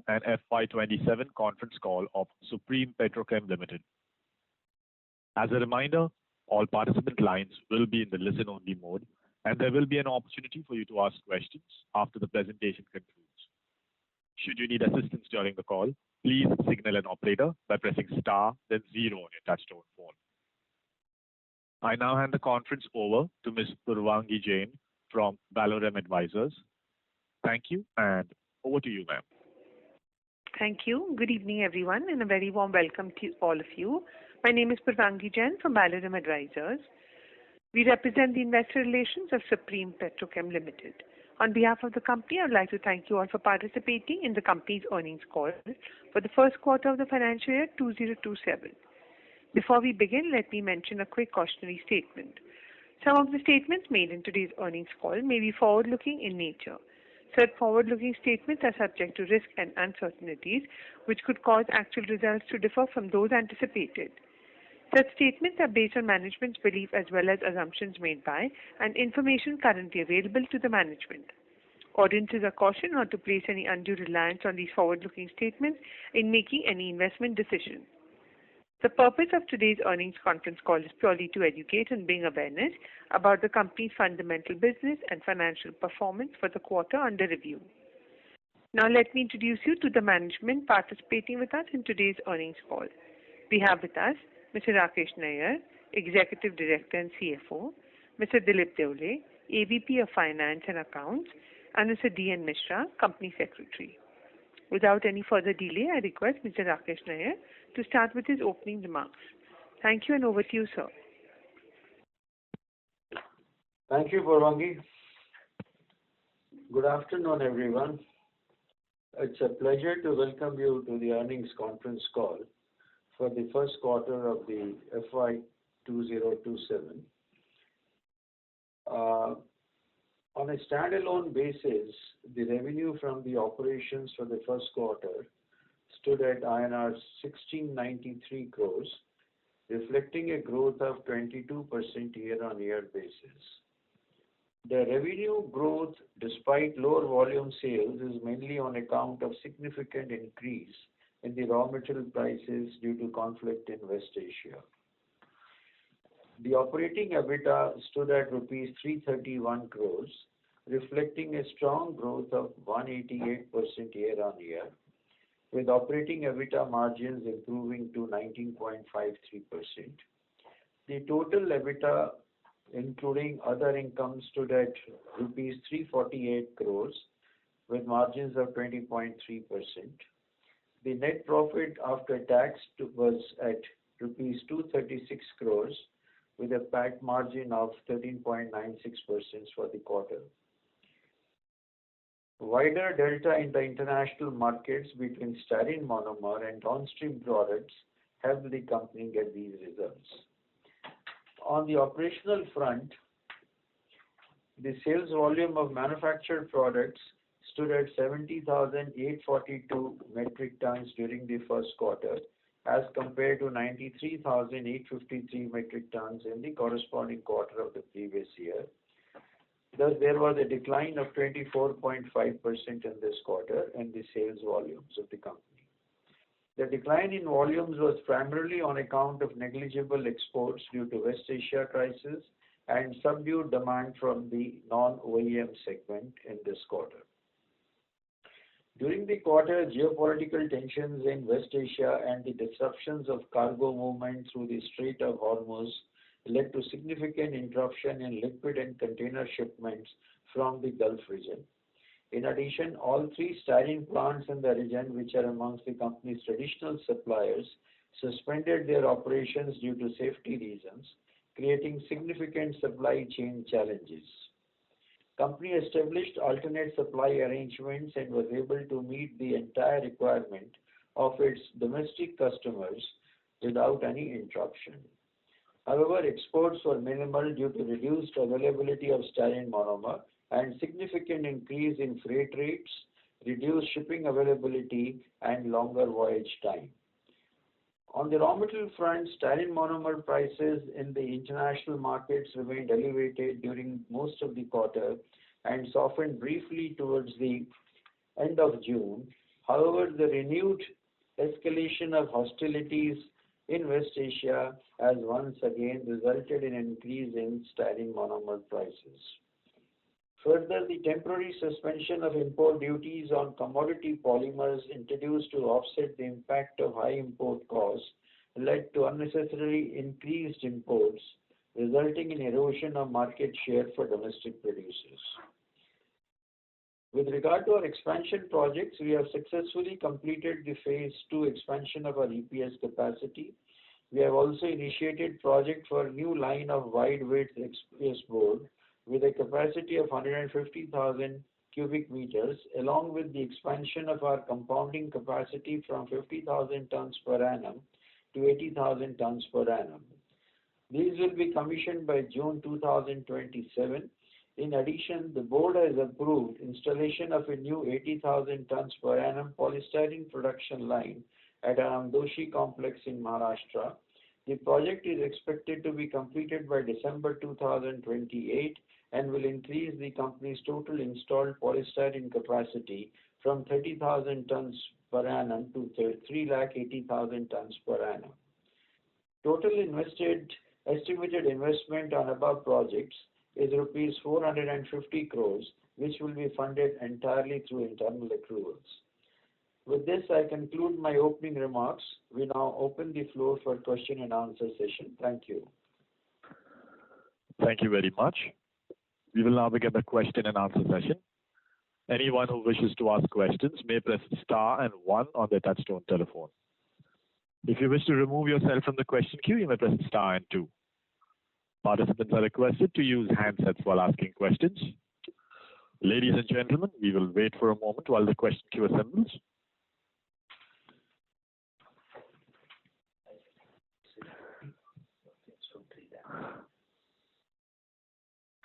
and FY27 conference call of Supreme Petrochem Limited. As a reminder, all participant lines will be in the listen-only mode, and there will be an opportunity for you to ask questions after the presentation concludes. Should you need assistance during the call, please signal an operator by pressing star, then 0 on your touchtone phone. I now hand the conference over to Ms. Purvangi Jain from Petrochem Advisors. Thank you, and over to you, ma'am. Thank you. Good evening, everyone, and a very warm welcome to all of you. My name is Purvangi Jain from Petrochem Advisors. We represent the investor relations of Supreme Petrochem Limited. On behalf of the company, I would like to thank you all for participating in the company's earnings call for the first quarter of the financial year 2027. Before we begin, let me mention a quick cautionary statement. Some of the statements made in today's earnings call may be forward-looking in nature. Such forward-looking statements are subject to risk and uncertainties, which could cause actual results to differ from those anticipated. Such statements are based on management's belief as well as assumptions made by and information currently available to the management. Audiences are cautioned not to place any undue reliance on these forward-looking statements in making any investment decision. The purpose of today's earnings conference call is purely to educate and bring awareness about the company's fundamental business and financial performance for the quarter under review. Now let me introduce you to the management participating with us in today's earnings call. We have with us Mr. Rakesh Nair, Executive Director and CFO, Mr. Dilip Devle, AVP of Finance and Accounts, and Mr. D.N. Mishra, Company Secretary. Without any further delay, I request Mr. Rakesh Nair to start with his opening remarks. Thank you, and over to you, sir. Thank you, Purvangi. Good afternoon, everyone. It's a pleasure to welcome you to the earnings conference call for the first quarter of the FY2027. On a standalone basis, the revenue from the operations for the first quarter stood at INR 1693 crores, reflecting a growth of 22% year-on-year basis. The revenue growth, despite lower volume sales, is mainly on account of significant increase in the raw material prices due to conflict in West Asia. The operating EBITDA stood at rupees 331 crores, reflecting a strong growth of 188% year-on-year, with operating EBITDA margins improving to 19.53%. The total EBITDA, including other income, stood at rupees 348 crores, with margins of 20.3%. The net profit after tax was at rupees 236 crores, with a PAT margin of 13.96% for the quarter. Wider delta in the international markets between styrene monomer and downstream products helped the company get these results. On the operational front, the sales volume of manufactured products stood at 70,842 metric tons during the first quarter, as compared to 93,853 metric tons in the corresponding quarter of the previous year. Thus, there was a decline of 24.5% in this quarter in the sales volumes of the company. The decline in volumes was primarily on account of negligible exports due to West Asia crisis and subdued demand from the non-OEM segment in this quarter. During the quarter, geopolitical tensions in West Asia and the disruptions of cargo movement through the Strait of Hormuz led to significant interruption in liquid and container shipments from the Gulf region. In addition, all three styrene plants in the region, which are amongst the company's traditional suppliers, suspended their operations due to safety reasons, creating significant supply chain challenges. Company established alternate supply arrangements and was able to meet the entire requirement of its domestic customers without any interruption. However, exports were minimal due to reduced availability of styrene monomer and significant increase in freight rates, reduced shipping availability, and longer voyage time. On the raw material front, styrene monomer prices in the international markets remained elevated during most of the quarter and softened briefly towards the end of June. However, the renewed escalation of hostilities in West Asia has once again resulted in an increase in styrene monomer prices. Further, the temporary suspension of import duties on commodity polymers introduced to offset the impact of high import costs led to unnecessarily increased imports, resulting in erosion of market share for domestic producers. With regard to our expansion projects, we have successfully completed the phase 2 expansion of our EPS capacity. We have also initiated project for a new line of wide width XPS board with a capacity of 150,000 cubic meters, along with the expansion of our compounding capacity from 50,000 tons per annum to 80,000 tons per annum. These will be commissioned by June 2027. In addition, the board has approved installation of a new 80,000 tons per annum polystyrene production line at our Amdoshi complex in Maharashtra. The project is expected to be completed by December 2028 and will increase the company's total installed polystyrene capacity from 30,000 tons per annum to 380,000 tons per annum. Total estimated investment on above projects is rupees 450 crores, which will be funded entirely through internal accruals. With this, I conclude my opening remarks. We now open the floor for question and answer session. Thank you. Thank you very much. We will now begin the question and answer session. Anyone who wishes to ask questions may press star and 1 on their touchtone telephone. If you wish to remove yourself from the question queue, you may press star and 2. Participants are requested to use handsets while asking questions. Ladies and gentlemen, we will wait for a moment while the question queue assembles.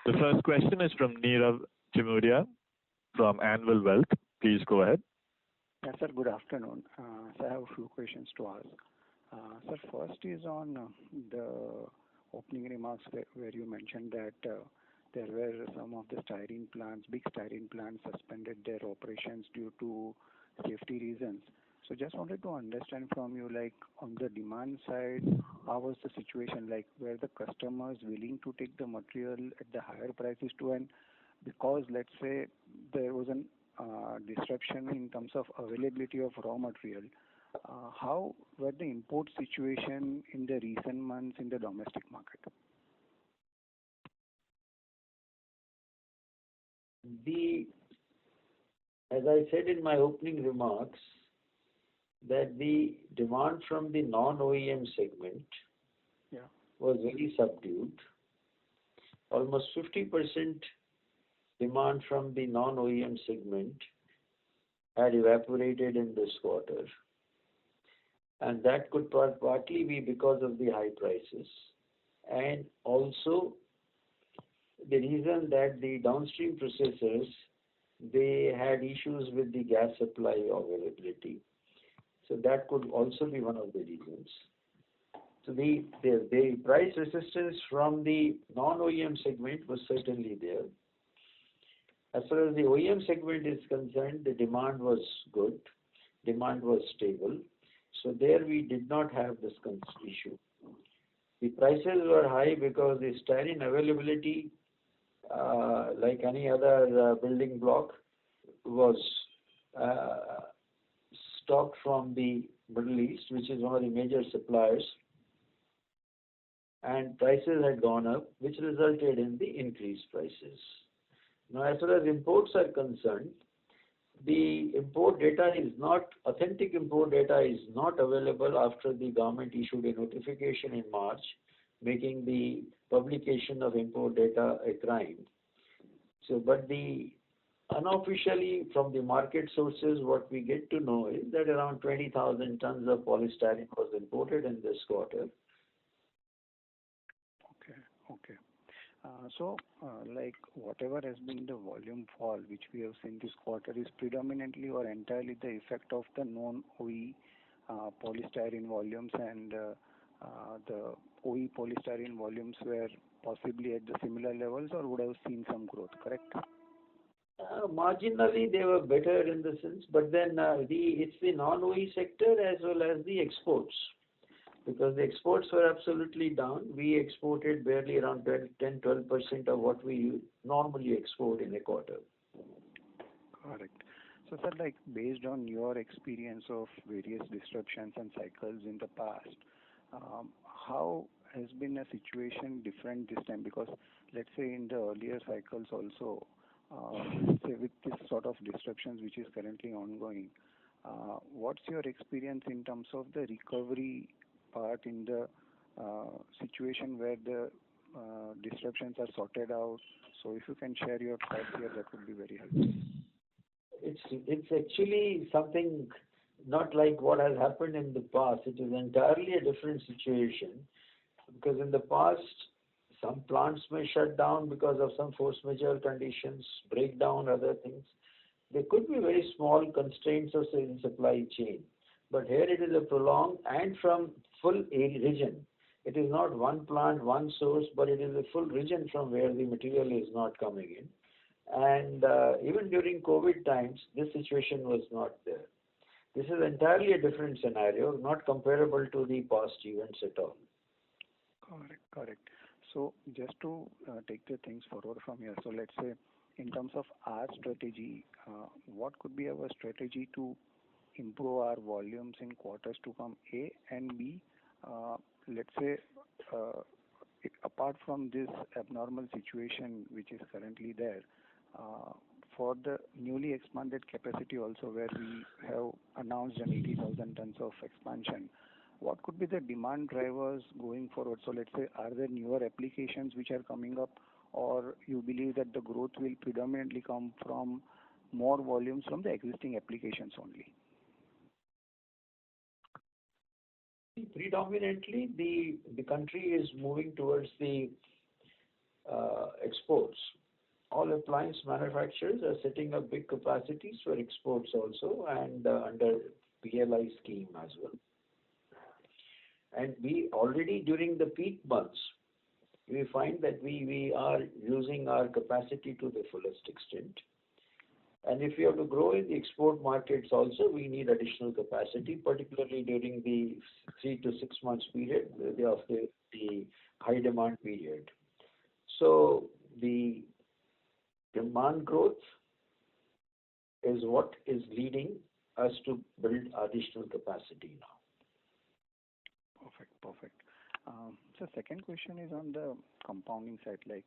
The first question is from Nirav Chimudia from Anvil Wealth. Please go ahead. Yes, sir. Good afternoon. So I have a few questions to ask. Sir, first is on the opening remarks where you mentioned that there were some of the styrene plants, big styrene plants suspended their operations due to safety reasons. So just wanted to understand from you, like on the demand side, how was the situation? Like, were the customers willing to take the material at the higher prices too? And because let's say there was an disruption in terms of availability of raw material, how were the import situation in the recent months in the domestic market? As I said in my opening remarks, that the demand from the non-OEM segment was very subdued. Almost 50% demand from the non-OEM segment had evaporated in this quarter. And that could partly be because of the high prices. And also the reason that the downstream processors, they had issues with the gas supply availability. So that could also be one of the reasons. So the price resistance from the non-OEM segment was certainly there. As far as the OEM segment is concerned, the demand was good, demand was stable. So there we did not have this issue. The prices were high because the styrene availability, like any other building block, was stocked from the Middle East, which is one of the major suppliers, and prices had gone up, which resulted in the increased prices. Now, as far as imports are concerned, the import data is not, authentic import data is not available after the government issued a notification in March, making the publication of import data a crime. So, but unofficially from the market sources, what we get to know is that around 20,000 tons of polystyrene was imported in this quarter. Okay. So, like whatever has been the volume fall which we have seen this quarter is predominantly or entirely the effect of the non-OE polystyrene volumes, and the OE polystyrene volumes were possibly at the similar levels or would have seen some growth, correct? Marginally, they were better in the sense, but then it's the non-OE sector as well as the exports. Because the exports were absolutely down. We exported barely around 10-12% of what we normally export in a quarter. Correct. So, sir, like based on your experience of various disruptions and cycles in the past, how has been a situation different this time? Because let's say in the earlier cycles also, say with this sort of disruptions which is currently ongoing, what's your experience in terms of the recovery part in the situation where the disruptions are sorted out? So if you can share your thoughts here, that would be very helpful. It's actually something not like what has happened in the past. It is entirely a different situation because in the past, some plants may shut down because of some force majeure conditions, breakdown, other things. There could be very small constraints of in supply chain, but here it is a prolonged and from full region. It is not one plant, one source, but it is a full region from where the material is not coming in. And even during COVID times, this situation was not there. This is entirely a different scenario, not comparable to the past events at all. Correct. So just to take the things forward from here, so let's say in terms of our strategy, what could be our strategy to improve our volumes in quarters to come, A, and B, let's say apart from this abnormal situation which is currently there, for the newly expanded capacity also where we have announced an 80,000 tons of expansion, what could be the demand drivers going forward? So let's say, are there newer applications which are coming up, or you believe that the growth will predominantly come from more volumes from the existing applications only? Predominantly, the country is moving towards the exports. All appliance manufacturers are setting up big capacities for exports also and under PLI scheme as well. And we already during the peak months, we find that we are using our capacity to the fullest extent. And if we have to grow in the export markets also, we need additional capacity, particularly during the 3 to 6 months period of the high demand period. So the demand growth is what is leading us to build additional capacity now. Perfect. So second question is on the compounding side. Like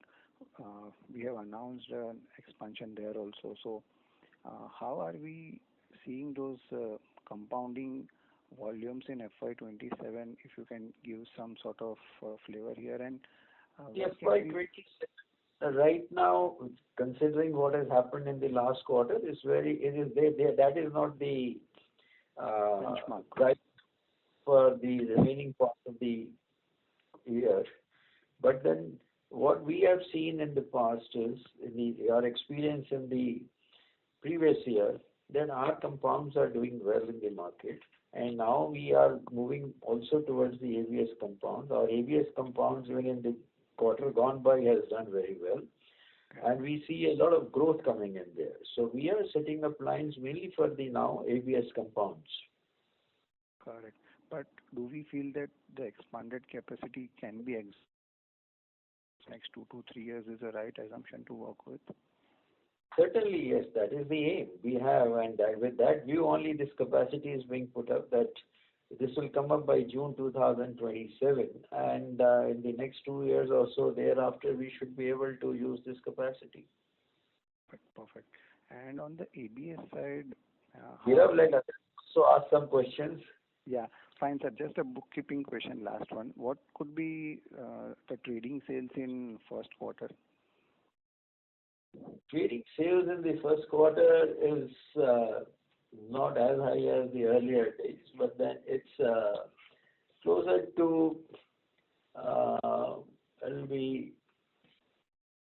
we have announced an expansion there also. So how are we seeing those compounding volumes in FY27? If you can give some sort of flavor here. And FY27 right now, considering what has happened in the last quarter, that is not the benchmark right for the remaining part of the year. But then what we have seen in the past is, our experience in the previous year, then our compounds are doing well in the market. And now we are moving also towards the ABS compounds. Our ABS compounds, even in the quarter gone by, has done very well. And we see a lot of growth coming in there. So we are setting up lines mainly for the now ABS compounds. Correct. But do we feel that the expanded capacity can be next 2 to 3 years is the right assumption to work with? Certainly, yes, that is the aim we have, and with that view only this capacity is being put up, that this will come up by June 2027, and in the next 2 years or so thereafter we should be able to use this capacity. Perfect. And on the ABS side, let us also ask some questions. Yeah, fine, sir. Just a bookkeeping question, last one. What could be the trading sales in first quarter? Trading sales in the first quarter is not as high as the earlier days, but then it's closer to, it'll be,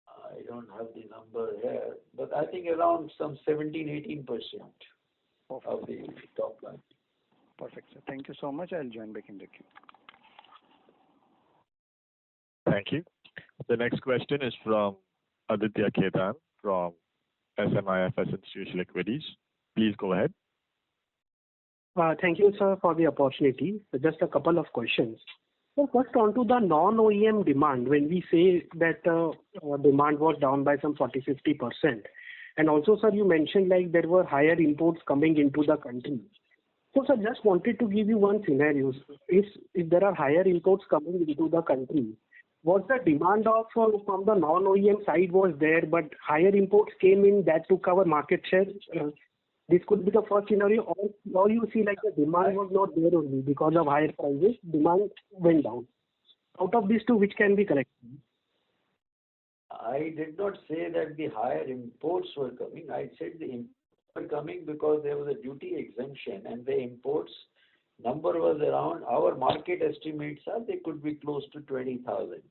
I don't have the number here, but I think around some 17-18% of the top line. Perfect, sir. Thank you so much. I'll join back in the queue. Thank you. The next question is from Aditya Khetan from SMIFS Institutional Equities. Please go ahead. Thank you, sir, for the opportunity. So just a couple of questions. So first, on to the non-OEM demand, when we say that demand was down by some 40-50%, and also, sir, you mentioned like there were higher imports coming into the country. So, sir, just wanted to give you one scenario. If there are higher imports coming into the country, was the demand of from the non-OEM side was there, but higher imports came in that took our market share? This could be the first scenario, or you see like the demand was not there only because of higher prices, demand went down. Out of these two, which can be correct? I did not say that the higher imports were coming. I said the imports were coming because there was a duty exemption and the imports number was around, our market estimates are they could be close to 20,000.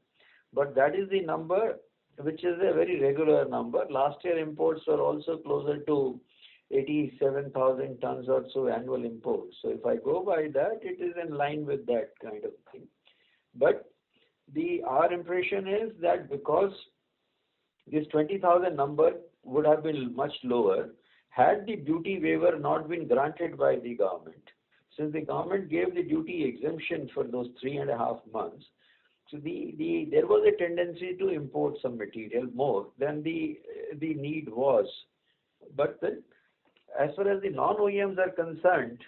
But that is the number which is a very regular number. Last year imports were also closer to 87,000 tons or so annual imports. So if I go by that, it is in line with that kind of thing. But our impression is that because this 20,000 number would have been much lower had the duty waiver not been granted by the government. Since the government gave the duty exemption for those 3.5 months, so there was a tendency to import some material more than the need was. But then, as far as the non-OEMs are concerned,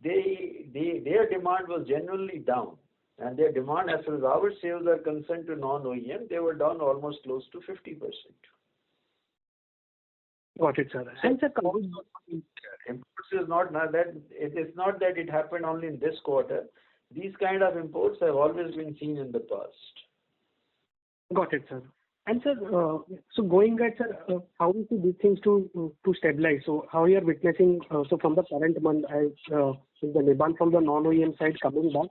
their demand was generally down. And their demand, as far as our sales are concerned to non-OEM, they were down almost close to 50%. Got it, sir. And sir, imports is not that it is not that it happened only in this quarter. These kind of imports have always been seen in the past. Got it, sir. And sir, so going ahead, sir, how we see these things to stabilize? So how you are witnessing? So from the current month, as is the demand from the non-OEM side coming back?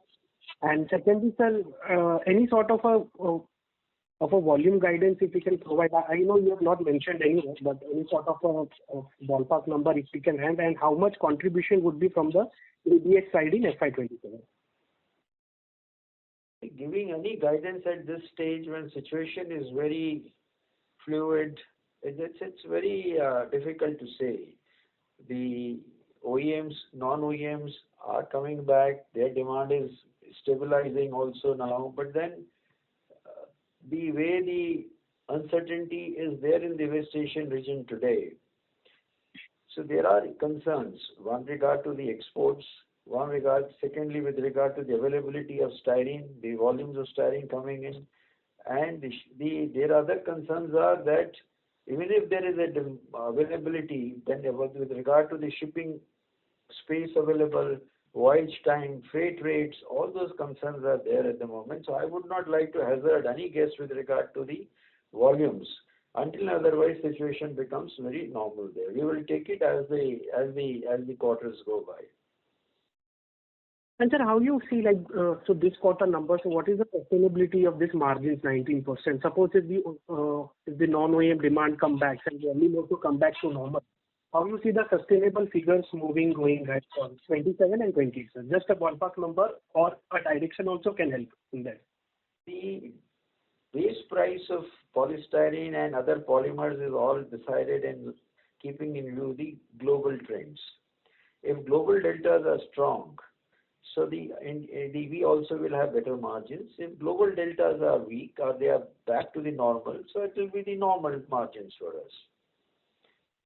And secondly, sir, any sort of a volume guidance if you can provide? I know you have not mentioned anywhere, but any sort of a ballpark number if you can hand, and how much contribution would be from the ABS side in FY27? Giving any guidance at this stage when situation is very fluid, it's very difficult to say. The OEMs, non-OEMs are coming back. Their demand is stabilizing also now. But then the way the uncertainty is there in the West Asian region today, so there are concerns. One regard to the exports. Secondly, with regard to the availability of styrene, the volumes of styrene coming in, and their other concerns are that even if there is a availability, then with regard to the shipping space available, voyage time, freight rates, all those concerns are there at the moment. So I would not like to hazard any guess with regard to the volumes until otherwise situation becomes very normal there. We will take it as the quarters go by. And sir, how do you see like so this quarter number? So what is the sustainability of this margins 19%? Suppose if the non-OEM demand come back and we only want to come back to normal, how do you see the sustainable figures moving going ahead for 27 and 28? Just a ballpark number or a direction also can help in that. The base price of polystyrene and other polymers is all decided in keeping in view the global trends. If global deltas are strong, so we also will have better margins. If global deltas are weak or they are back to the normal, so it will be the normal margins for us.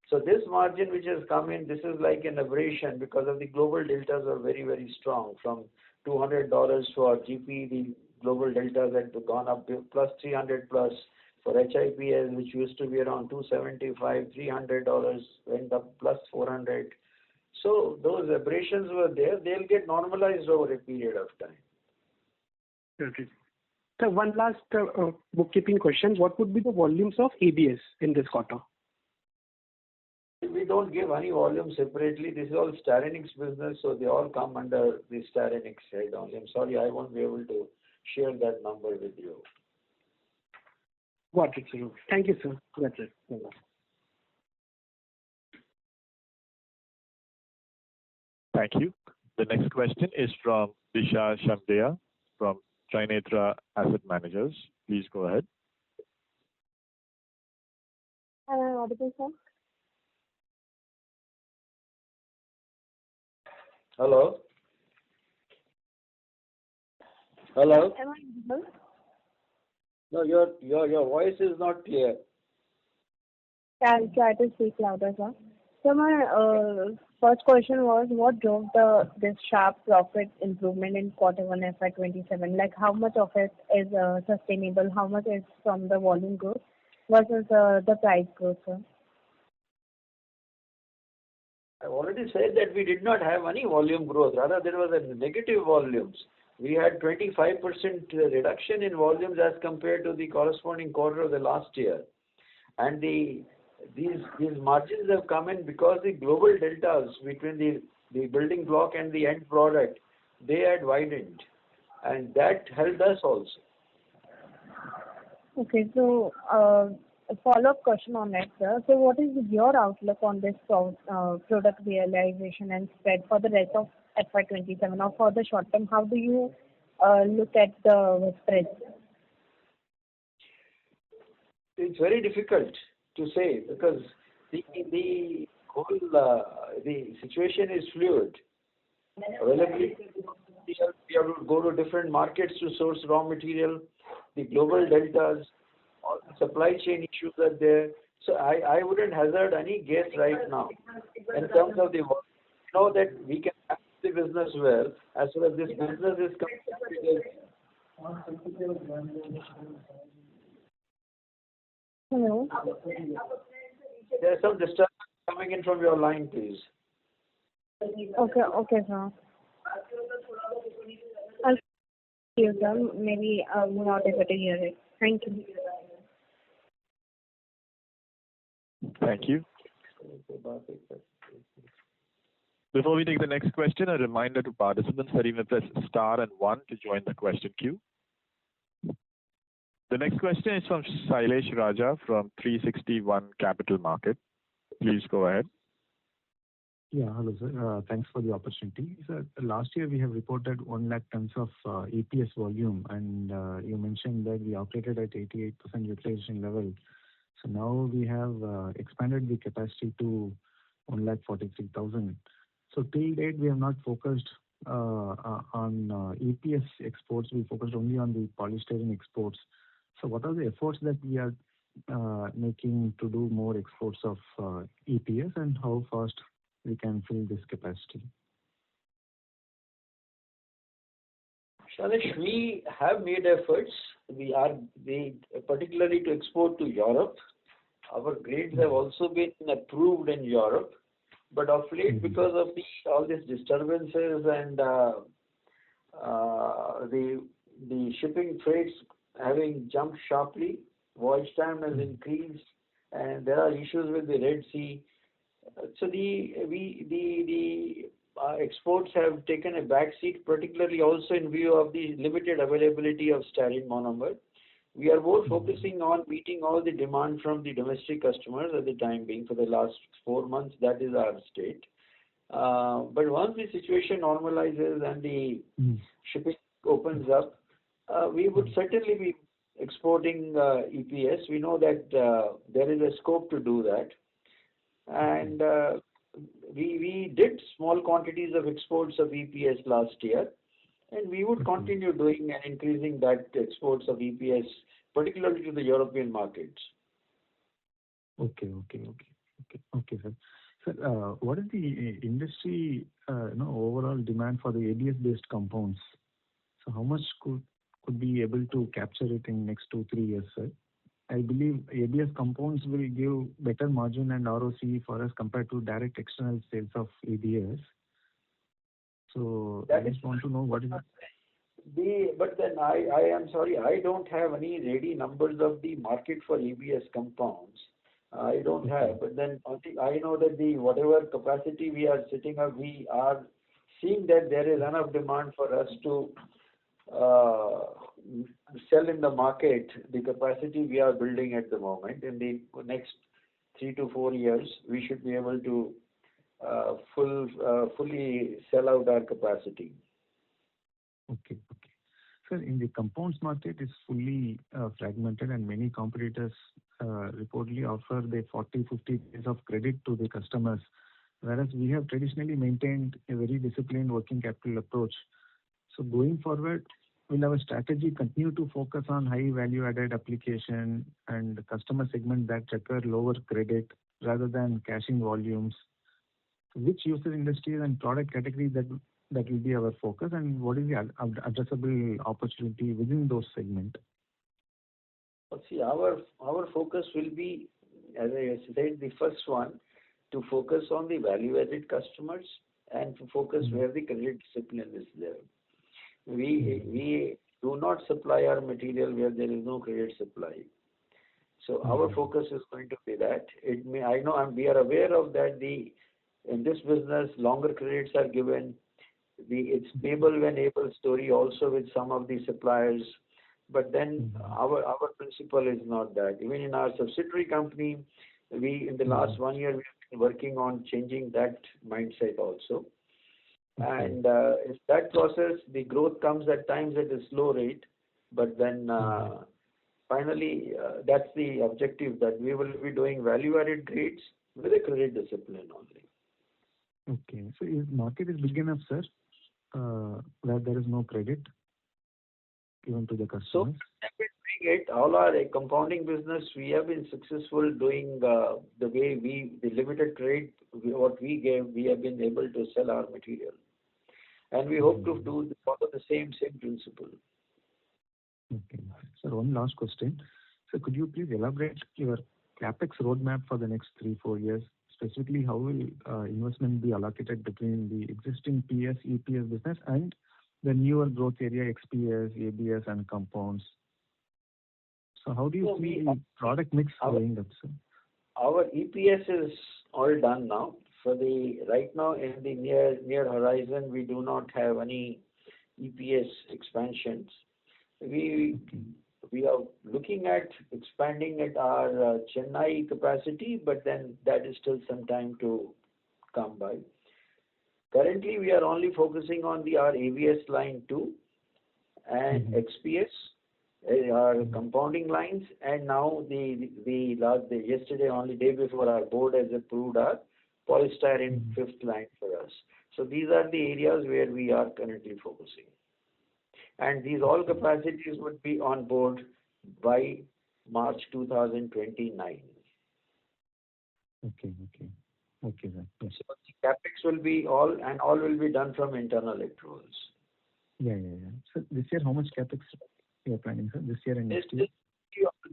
So this margin which has come in, this is like an aberration because of the global deltas are very, very strong. From $200 for GP, the global deltas had gone up plus 300 plus. For HIPS, which used to be around $275, $300 went up plus 400. So those aberrations were there. They'll get normalized over a period of time. Okay. So one last bookkeeping question. What would be the volumes of ABS in this quarter? We don't give any volume separately. This is all styrenics business, so they all come under the styrenics head only. I'm sorry, I won't be able to share that number with you. Got it, sir. Thank you, sir. That's it. Thank you. The next question is from Disha Shamdea from Trinetra Asset Managers. Please go ahead. Am I audible, sir? Hello? Hello? Am I audible? No, your voice is not clear. I'll try to speak louder, sir. So my first question was, what drove this sharp profit improvement in Q1 FY27? Like, how much of it is sustainable? How much is from the volume growth versus the price growth, sir? I've already said that we did not have any volume growth. Rather, there was a negative volumes. We had 25% reduction in volumes as compared to the corresponding quarter of the last year. And these margins have come in because the global deltas between the building block and the end product, they had widened. And that helped us also. Okay, so a follow-up question on that, sir. So what is your outlook on this product realization and spread for the rest of FY27 or for the short term? How do you look at the spread? It's very difficult to say because the whole the situation is fluid. Availability, we have to go to different markets to source raw material. The global deltas, all the supply chain issues are there. So I wouldn't hazard any guess right now. In terms of the work, know that we can manage the business well as far as this business is concerned. Hello? There's some disturbance coming in from your line, please. Okay, sir. I'll see you, sir. Maybe I'm not able to hear it. Thank you. Thank you. Before we take the next question, a reminder to participants that you may press star and 1 to join the question queue. The next question is from Sailesh Raja from 360 ONE Capital Market. Please go ahead. Yeah, hello, sir. Thanks for the opportunity. Sir, last year we have reported 1 lakh tons of EPS volume, and you mentioned that we operated at 88% utilization level. So now we have expanded the capacity to 1,43,000. So till date, we have not focused on EPS exports. We focused only on the polystyrene exports. So what are the efforts that we are making to do more exports of EPS, and how fast we can fill this capacity? Shailesh, we have made efforts. Particularly to export to Europe. Our grades have also been approved in Europe. But of late, because of all these disturbances and the shipping freights having jumped sharply, voyage time has increased, and there are issues with the Red Sea. So the exports have taken a back seat, particularly also in view of the limited availability of styrene monomer. We are more focusing on meeting all the demand from the domestic customers at the time being. For the last 4 months, that is our state. But once the situation normalizes and the shipping opens up, we would certainly be exporting EPS. We know that there is a scope to do that. And we did small quantities of exports of EPS last year, and we would continue doing and increasing that exports of EPS, particularly to the European markets. Okay, sir. Sir, what is the industry overall demand for the ABS-based compounds? So how much could be able to capture it in next 2-3 years, sir? I believe ABS compounds will give better margin and ROC for us compared to direct external sales of ABS. So I just want to know what is it. But then I am sorry, I don't have any ready numbers of the market for ABS compounds. I don't have. But then I know that whatever capacity we are sitting up, we are seeing that there is enough demand for us to sell in the market the capacity we are building at the moment. In the next 3 to 4 years, we should be able to fully sell out our capacity. Okay. Sir, in the compounds market is fully fragmented, and many competitors reportedly offer the 40-50 days of credit to the customers whereas we have traditionally maintained a very disciplined working capital approach. So going forward, will our strategy continue to focus on high value-added application and customer segment that require lower credit rather than cashing volumes? Which user industries and product categories that will be our focus, and what is the addressable opportunity within those segments? See, our focus will be, as I said, the first one, to focus on the value-added customers and to focus where the credit discipline is there. We do not supply our material where there is no credit supply. So our focus is going to be that. I know we are aware of that. In this business, longer credits are given. It's payable when able story also with some of the suppliers. But then our principle is not that. Even in our subsidiary company, in the last 1 year, we have been working on changing that mindset also. And if that process, the growth comes at times at a slow rate, but then finally, that's the objective, that we will be doing value-added grades with a credit discipline only. Okay. So if market is big enough, sir, where there is no credit given to the customers? So all our compounding business, we have been successful doing the way the limited credit, what we gave, we have been able to sell our material. And we hope to follow the same principle. Okay. Sir, one last question. So could you please elaborate your capex roadmap for the next 3-4 years? Specifically, how will investment be allocated between the existing PS, EPS business and the newer growth area, XPS, ABS, and compounds? So how do you see the product mix going up, sir? Our EPS is all done now. Right now in the near horizon, we do not have any EPS expansions. We are looking at expanding at our Chennai capacity, but then that is still some time to come by. Currently, we are only focusing on our ABS line 2 and XPS, our compounding lines, and now yesterday, only day before, our board has approved our polystyrene 5th line for us. So these are the areas where we are currently focusing. And these all capacities would be on board by March 2029. Okay, sir. Yes. So the capex will be all will be done from internal accruals. Yeah. So this year, how much capex you are planning, sir? This year and next year?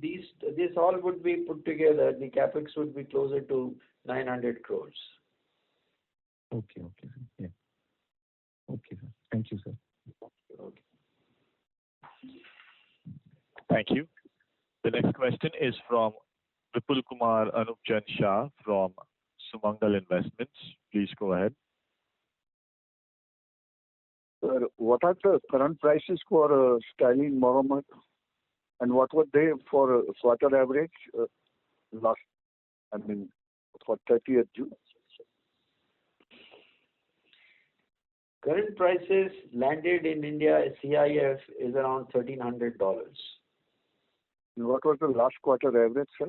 This all would be put together. The capex would be closer to 900 crores. Okay, sir. Yeah. Okay, sir. Thank you, sir. Okay. Thank you. The next question is from Vipul Kumar Anupchand Shah from Sumangal Investments. Please go ahead. Sir, what are the current prices for styrene monomer, and what were they for quarter average for 30th June? Current prices landed in India, CIF, is around $1,300. And what was the last quarter average, sir?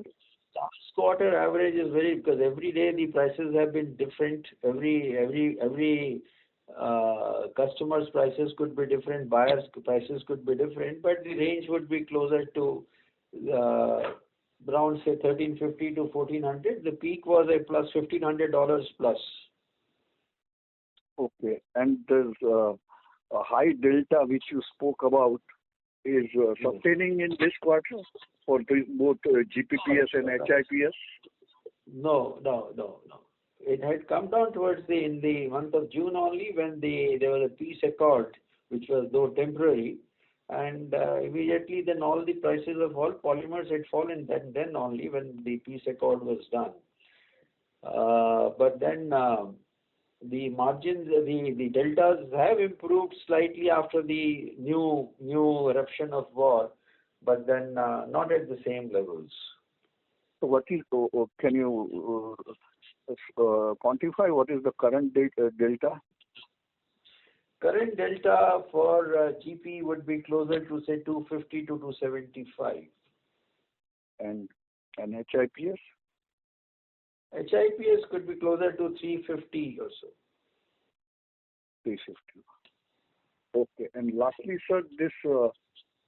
Last quarter average is because every day the prices have been different. Every customer's prices could be different, buyer's prices could be different, but the range would be closer to around, say, $1,350 to $1,400. The peak was a plus $1,500 plus. Okay. And there's a high delta which you spoke about is sustaining in this quarter for both GPPS and HIPS? No. It had come down in the month of June only, when there was a peace accord, which was though temporary, and immediately then all the prices of all polymers had fallen then only when the peace accord was done. But then the margins, the deltas have improved slightly after the new eruption of war, but then not at the same levels. So what is, can you quantify what is the current delta? Current delta for GP would be closer to, say, 250 to 275. And HIPS? HIPS could be closer to 350 or so. 350. Okay. And lastly, sir, this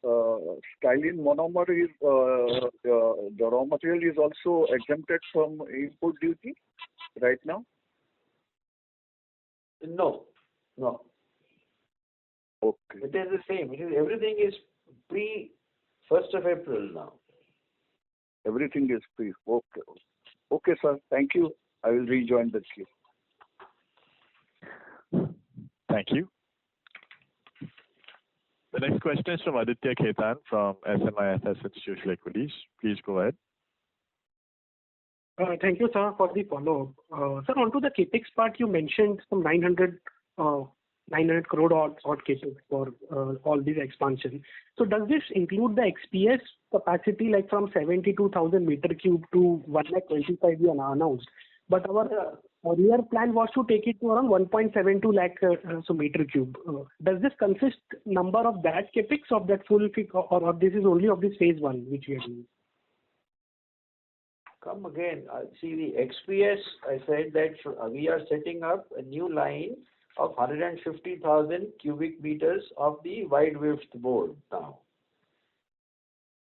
styrene monomer is the raw material is also exempted from import duty right now? No. Okay. It is the same. Everything is pre 1st of April now. Everything is free. Okay. Okay, sir. Thank you. I will rejoin the queue. Thank you. The next question is from Aditya Khetan from SMIFS Institutional Equities. Please go ahead. Thank you, sir, for the follow-up. Sir, onto the capex part, you mentioned some 900 crore odd capex for all these expansion. So does this include the XPS capacity, like from 72,000 meter cube to 1,25,000 we announced? But our earlier plan was to take it to around 1.72 lakh meter cube. Does this consist number of that capex of that full or this is only of this phase 1 which we are doing? Come again. See, the XPS, I said that we are setting up a new line of 150,000 cubic meters of the wide width board now.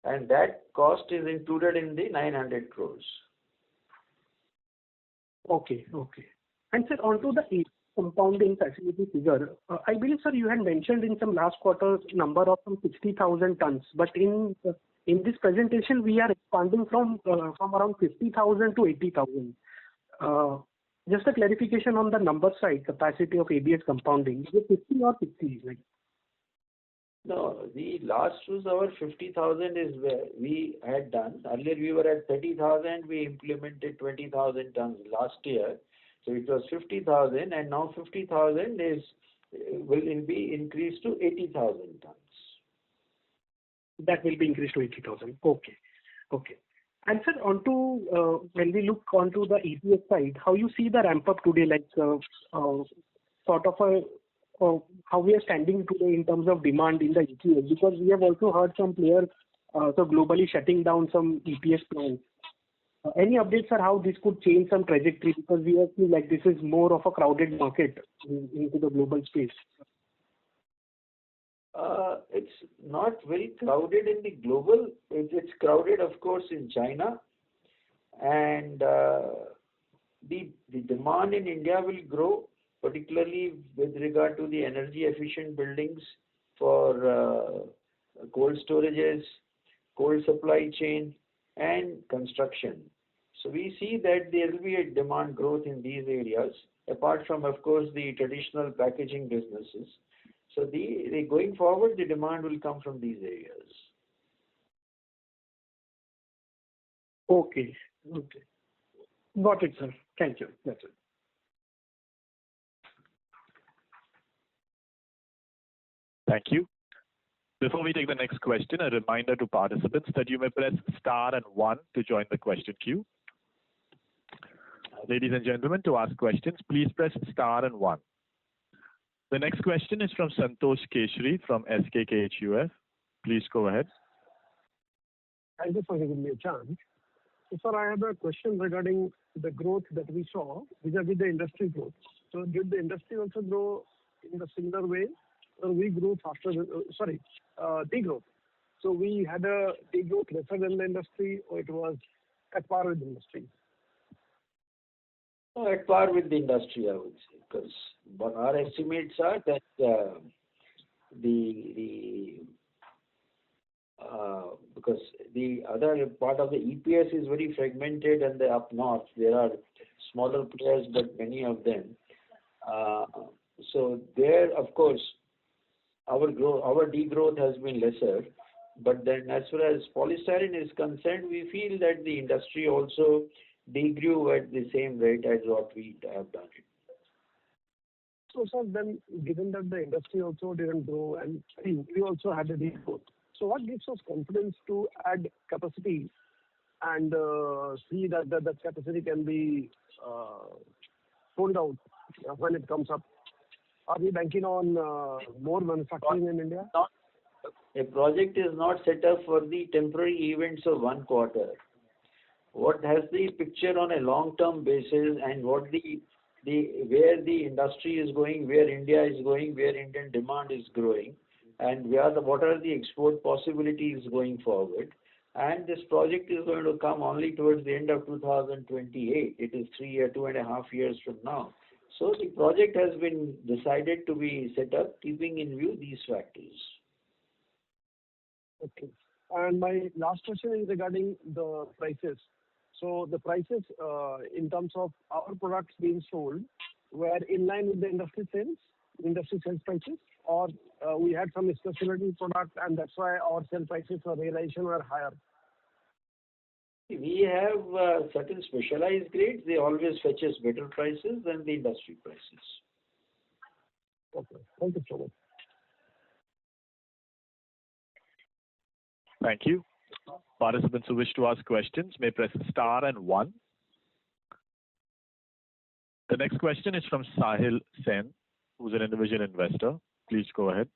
And that cost is included in the 900 crores. Okay. And sir, onto the compounding facility figure, I believe, sir, you had mentioned in some last quarter number of some 60,000 tons, but in this presentation we are expanding from around 50,000 to 80,000. Just a clarification on the number side, capacity of ABS compounding. Is it 50 or 60? Like? No, the last was our 50,000 is where we had done. Earlier we were at 30,000. We implemented 20,000 tons last year. So it was 50,000, and now 50,000 will be increased to 80,000 tons. That will be increased to 80,000. Okay. And sir, onto when we look onto the EPS side, how you see the ramp up today, like sort of how we are standing today in terms of demand in the EPS, because we have also heard some players globally shutting down some EPS plants. Any updates on how this could change some trajectory, because we have seen like this is more of a crowded market into the global space. It's not very crowded in the global. It's crowded, of course, in China, and the demand in India will grow, particularly with regard to the energy efficient buildings for cold storages, cold supply chain, and construction. So we see that there will be a demand growth in these areas, apart from, of course, the traditional packaging businesses. So going forward, the demand will come from these areas. Okay. Got it, sir. Thank you. That's it. Thank you. Before we take the next question, a reminder to participants that you may press star and 1 to join the question queue. Ladies and gentlemen, to ask questions, please press star and 1. The next question is from Santosh Keshri from SKKHUF. Please go ahead. Thank you for giving me a chance. So, sir, I have a question regarding the growth that we saw vis-a-vis the industry growth. So, did the industry also grow in the similar way, or we grew faster? Degrowth. So, we had a degrowth lesser than the industry, or it was at par with the industry? At par with the industry, I would say, because our estimates are that because the other part of the EPS is very fragmented, and up north there are smaller players, but many of them. So there, of course, our degrowth has been lesser. But then, as far as polystyrene is concerned, we feel that the industry also degrew at the same rate as what we have done it. So, sir, then given that the industry also didn't grow and we also had a degrowth, so what gives us confidence to add capacity and see that that capacity can be pulled out when it comes up? Are we banking on more manufacturing in India? A project is not set up for the temporary events of one quarter. what has the picture on a long-term basis and what where the industry is going, where India is going, where Indian demand is growing, and what are the export possibilities going forward. And this project is going to come only towards the end of 2028. It is 2.5 years from now. So the project has been decided to be set up keeping in view these factors. Okay. And my last question is regarding the prices. So the prices in terms of our products being sold were in line with the industry sales prices, or we had some specialty product and that's why our sale prices or realization were higher? We have certain specialized grades. They always fetch us better prices than the industry prices. Okay. Thank you so much. Thank you. Participants who wish to ask questions may press star and 1. The next question is from Sahil Sen, who's an individual investor. Please go ahead.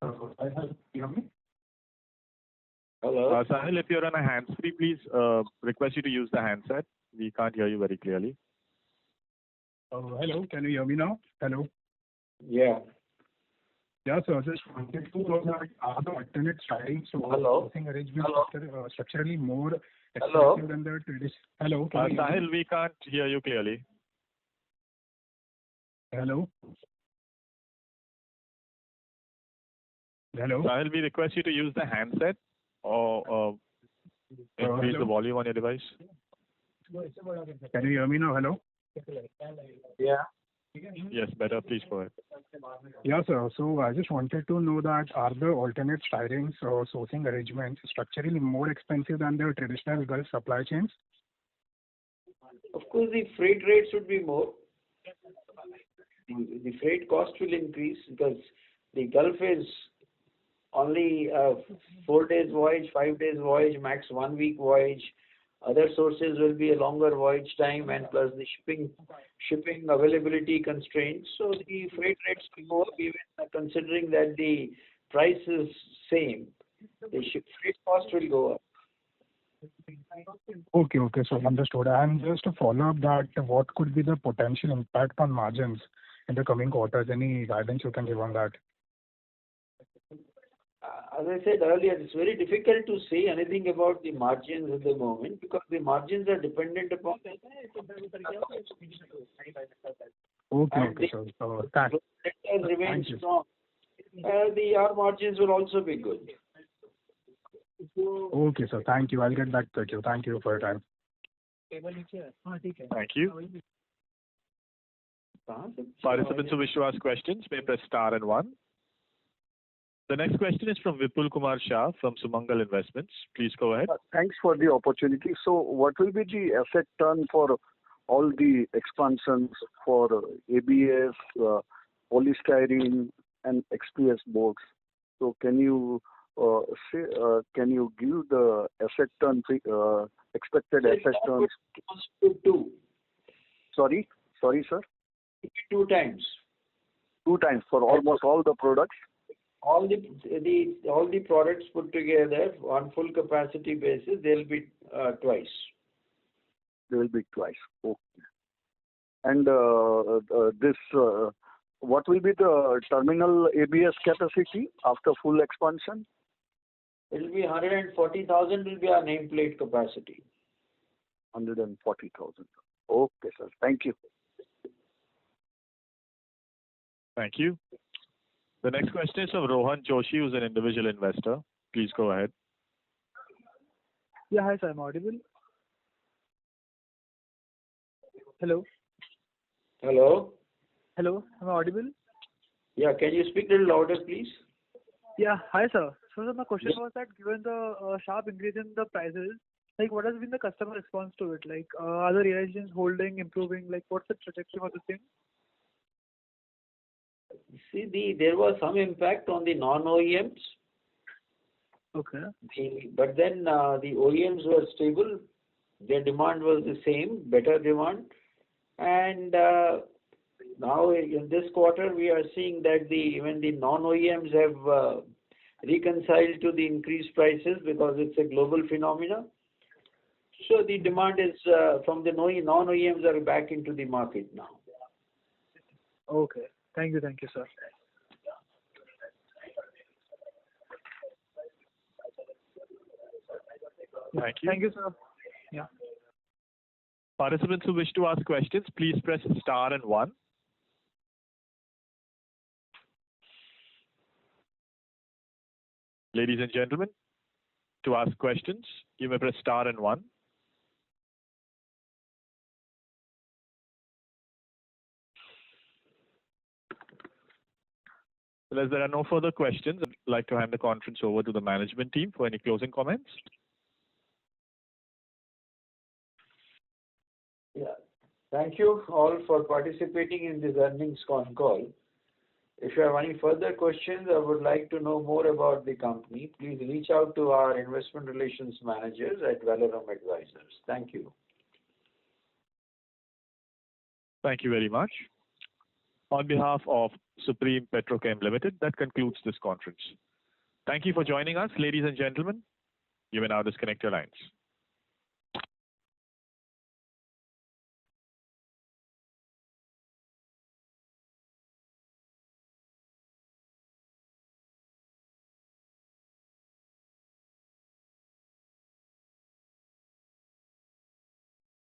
Hello. Sahil, if you're on a hands-free, please request you to use the handset. We can't hear you very clearly. Hello, can you hear me now? Hello. Yeah. Yeah, so I just wanted to know that are the alternate styrene sourcing arrangements structurally more expensive than the traditional? Hello, can you hear me? Sahil, we can't hear you clearly. Hello. Hello. Sahil, we request you to use the handset or increase the volume on your device. Can you hear me now? Hello. Yeah. Yes, better. Please go ahead. Yeah, sir. So I just wanted to know that are the alternate styrene sourcing arrangements structurally more expensive than the traditional Gulf supply chains? Of course, the freight rates would be more. The freight cost will increase because the Gulf is only 4 days voyage, 5 days voyage, max 1 week voyage. Other sources will be a longer voyage time and plus the shipping availability constraints. So the freight rates will go up even considering that the price is same. The freight cost will go up. Okay, so understood. And just to follow up that, what could be the potential impact on margins in the coming quarters? Any guidance you can give on that? As I said earlier, it's very difficult to say anything about the margins at the moment because the margins are dependent upon Okay, sir. Remains strong. Our margins will also be good. Okay, sir. Thank you. I'll get back to you. Thank you for your time. Thank you. Participants who wish to ask questions may press star and 1. The next question is from Vipul Kumar Shah from Sumangal Investments. Please go ahead. Thanks for the opportunity. So what will be the asset turn for all the expansions for ABS, polystyrene and XPS boards? So can you can you give the asset turn, expected asset turns? 2. Sorry, sir? 2 times. 2 times for almost all the products? All the products put together on full capacity basis, they'll be twice. They will be twice. Okay. And what will be the terminal ABS capacity after full expansion? It will be 140,000 will be our nameplate capacity. 140,000. Okay, sir. Thank you. Thank you. The next question is from Rohan Joshi, who's an individual investor. Please go ahead. Yeah, hi sir, I'm audible. Hello. Hello. Hello, am I audible? Yeah, can you speak a little louder, please? Yeah, hi sir. So my question was that given the sharp increase in the prices, like what has been the customer response to it? Like are the realizations holding, improving? Like what's the trajectory for the same? See, there was some impact on the non-OEMs. Okay. But then the OEMs were stable. Their demand was the same, better demand. And now in this quarter, we are seeing that even the non-OEMs have reconciled to the increased prices because it's a global phenomenon. So the demand is from the non-OEMs are back into the market now. Okay. Thank you, sir. Thank you. Thank you, sir. Yeah. Participants who wish to ask questions, please press star and 1. Ladies and gentlemen, to ask questions, you may press star and 1. Well, as there are no further questions, I'd like to hand the conference over to the management team for any closing comments. Yeah. Thank you all for participating in this earnings call. If you have any further questions or would like to know more about the company, please reach out to our investment relations managers at Valorum Advisors. Thank you. Thank you very much. On behalf of Supreme Petrochem Limited, that concludes this conference. Thank you for joining us, ladies and gentlemen. You may now disconnect your lines.